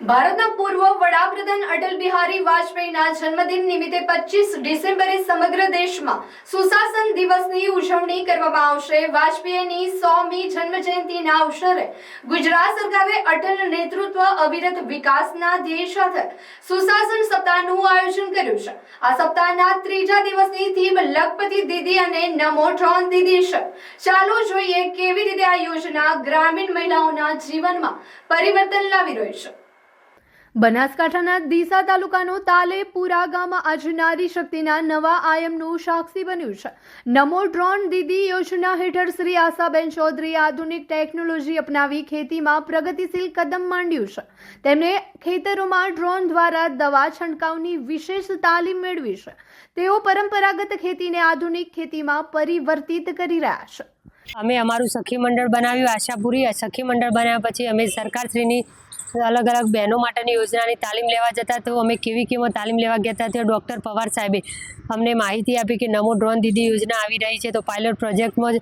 ભારતના પૂર્વ વડાપ્રધાન અટલ બિહારી વાજપેયીના જન્મદિન નિમિત્તે 25 ડિસેમ્બરે સમગ્ર દેશમાં સુશાસન દિવસની ઉજવણી કરવામાં આવશે। વાજપેયીની 100મી જન્મજયંતિના અવસરે ગુજરાત સરકારે અટલ નેતૃત્વ અવિરત વિકાસના ધ્યેય સાથે સુશાસન સપ્તાહનું આયોજન કર્યું છે। આ સપ્તાહના ત્રીજા દિવસની થીમ લખપતિ દીદી અને નમો ડ્રોન દીદી છે। ચાલો જોઈએ કેવી રીતે આ યોજના ગ્રામીણ મહિલાઓના જીવનમાં પરિવર્તન લાવી રહી છે। બનાસકાંઠાના ડીસા તાલુકાનો તાલેપુરા ગામ આજે નારી શક્તિના નવા આયામનું સાક્ષી બન્યું છે। નમો ડ્રોન દીદી યોજના હેઠળ શ્રી આશાબેન ચૌધરીએ આધુનિક ટેકનોલોજી અપનાવી ખેતીમાં પ્રગતિશીલ કદમ માંડ્યું છે। તેમણે ખેતરોમાં ડ્રોન દ્વારા દવા છંટકાવની વિશેષ તાલીમ મેળવી છે। તેઓ પરંપરાગત ખેતીને આધુનિક ખેતીમાં પરિવર્તિત કરી રહ્યા છે। અમે અમારું સખી મંડળ બનાવ્યું આશાપુરી। સખી મંડળ બનાવ્યા પછી અમે સરકારશ્રીની અલગ અલગ બહેનો માટેની યોજનાની તાલીમ લેવા જતા તો અમે કેવીમાં તાલીમ લેવા ગયા હતા ત્યાં ડૉક્ટર પવાર સાહેબે અમને માહિતી આપી કે નમો ડ્રોન દીદી યોજના આવી રહી છે। તો પાયલોટ પ્રોજેક્ટમાં જ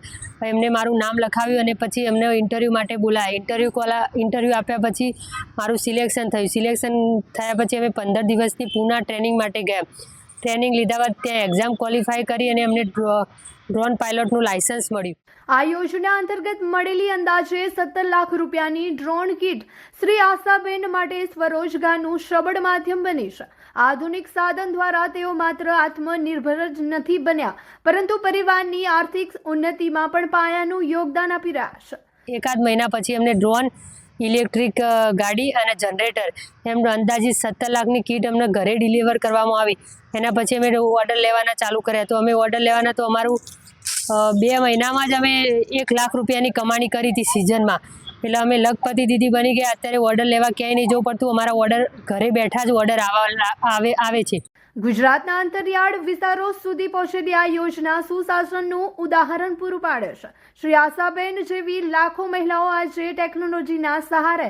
એમને મારું નામ લખાવ્યું અને પછી એમને ઇન્ટરવ્યૂ માટે બોલાયા। ઇન્ટરવ્યૂ આપ્યા પછી મારું સિલેક્શન થયું। સિલેક્શન થયા પછી અમે 15 દિવસની પૂના ટ્રેનિંગ માટે ગયા। ટ્રેનિંગ લીધા બાદ ત્યાં એક્ઝામ ક્વોલિફાય કરી અને અમને ડ્રોન પાયલોટનું લાયસન્સ મળ્યું। આ યોજના અંતર્ગત મળેલી અંદાજે 17 લાખ રૂપિયાની ડ્રોન કીટ શ્રી આશાબેન માટે સ્વરોજગારનું સબળ માધ્યમ બની છે। આધુનિક સાધન દ્વારા તેઓ માત્ર આત્મનિર્ભર જ નથી બન્યા પરંતુ પરિવારની આર્થિક ઉન્નતિમાં પણ પાયાનું યોગદાન આપી રહ્યા છે। એકાદ મહિના પછી અમને ડ્રોન, ઇલેક્ટ્રિક ગાડી અને જનરેટર એમ અંદાજિત 17 લાખની કીટ અમને ઘરે ડિલિવર કરવામાં આવી। એના પછી અમે ઓર્ડર લેવાના ચાલુ કર્યા। તો અમે ઓર્ડર લેવાના તો અમારું 2 મહિનામાં જ અમે 1 લાખ રૂપિયાની કમાણી કરી હતી સિઝનમાં। એટલે અમે લખપતિ દીદી બની ગયા। અત્યારે ઓર્ડર લેવા ક્યાંય નહીં જવું પડતું। અમારા ઓર્ડર ઘરે બેઠા જ ઓર્ડર આવે છે। ગુજરાતના અંતરિયાળ વિસ્તારો સુધી પહોંચેલી આ યોજના સુશાસનનું ઉદાહરણ પૂરું પાડે છે। શ્રી આશાબેન જેવી લાખો મહિલાઓ આજે ટેકનોલોજીના સહારે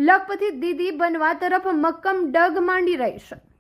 લખપતિ દીદી બનવા તરફ મક્કમ ડગ માંડી રહી છે।